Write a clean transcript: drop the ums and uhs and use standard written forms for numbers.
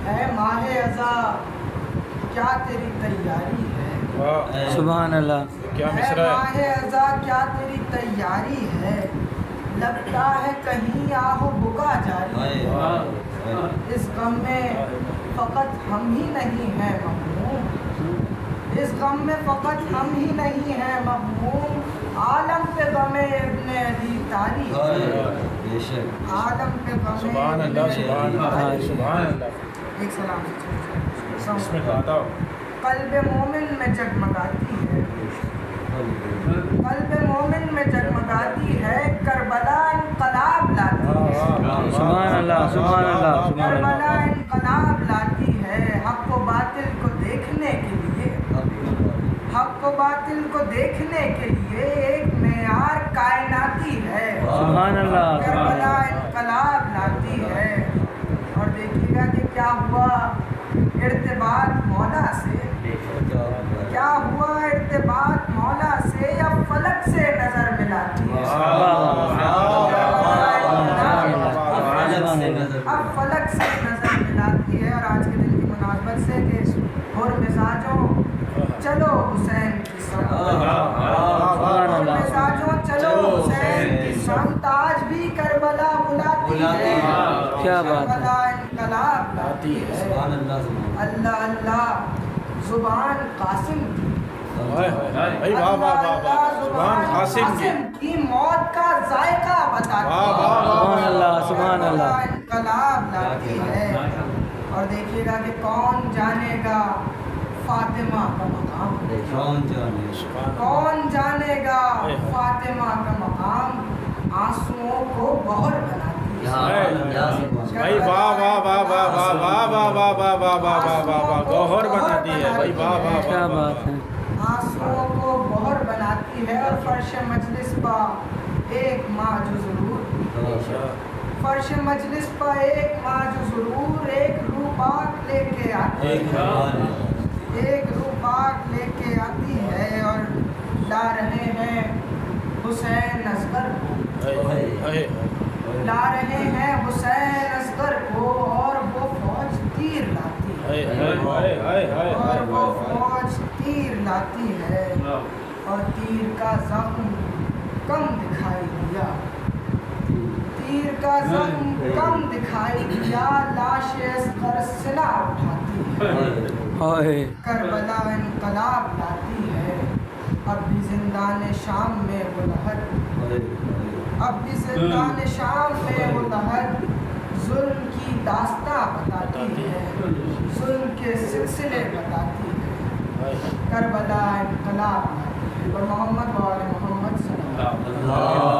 اے ماہ ازا کیا تیری تیاری ہے، سبحان اللہ، کیا مصرع ہے، ماہ ازا کیا تیری تیاری ہے، لگتا ہے کہیں آہو بگا جاری ہے، اس غم میں فقط ہم ہی نہیں ہیں مغموم، اس غم میں فقط ہم ہی نہیں ہیں مغموم، عالم پہ غم ابن علی طاری ہے، عالم پہ غم سبحان اللہ، سبحان اللہ، سبحان اللہ۔ ایک سلام سے قلب مومن میں جگمگاتی ہے، قلب مومن میں جگمگاتی ہے، کربلا انقلاب لاتی ہے، سبحان اللہ، سبحان اللہ، سبحان کربلا اللہ، انقلاب لاتی ہے، حق و باطل کو دیکھنے کے لیے، حق و باطل کو دیکھنے کے لیے ایک معیار کائناتی ہے، سبحان اللہ، کربلا انقلاب لاتی ہے۔ اور دیکھیے گا کہ کیا ہوا ارتباط مولا سے، کیا ہوا ارتباط مولا سے، اب فلک سے نظر ملاتی ہے، اب فلک سے نظر ملاتی ہے۔ اور آج کے دن کی مناسبت سے کہ اور مزاجوں چلو حسین کی سمت، اور مزاجوں چلو حسین کی سمت، آج بھی کربلا بلاتی ہے، کیا بات ہے، کربلا انقلاب لاتی ہے۔ اللہ اللہ زبان قاسم کی، زبان قاسم کی موت کا ذائقہ بتاتی ہے، سبحان اللہ، سبحان اللہ، انقلاب لاتی ہے۔ اور دیکھیے گا کہ کون جانے گا فاطمہ کا مقام، کون جانے گا فاطمہ کا مقام، آنسوؤں کو بہر بناتی ہے، بھائی واہ واہ واہ واہ واہ واہ واہ واہ واہ واہ واہ واہ واہ واہ، گوہر بناتی ہے بھائی، واہ واہ کیا واہ بات ہے، آنسوؤں کو بہر بناتی ہے۔ اور فرش مجلس پا ایک ماں جو ضرور، فرش مجلس پا ایک ماں جو ضرور، ایک روح پاک لے کے آتی ہے، ایک روح پاک لے کے آتی ہے، اور لا رہے ہیں حسین اصغر کو، لا رہے ہیں حسین اصغر کو، اور وہ فوج تیر لاتی ہے، اور وہ فوج تیر لاتی ہے، اور تیر کا زخم کم دکھائی دیا، تیر کا زخم کم دکھائی دیا، لاش اصغر سلا اٹھاتی ہے، کربلا انقلاب لاتی ہے۔ اب بھی زندان شام میں وہ لہر، اب بھی زندان شام میں وہ لہر، ظلم کی داستاں بتاتی ہے، ظلم کے سلسلے بتاتی ہے، کربلا انقلاب لاتی ہے۔ اور محمد و آل محمد صلی اللہ علیہ وسلم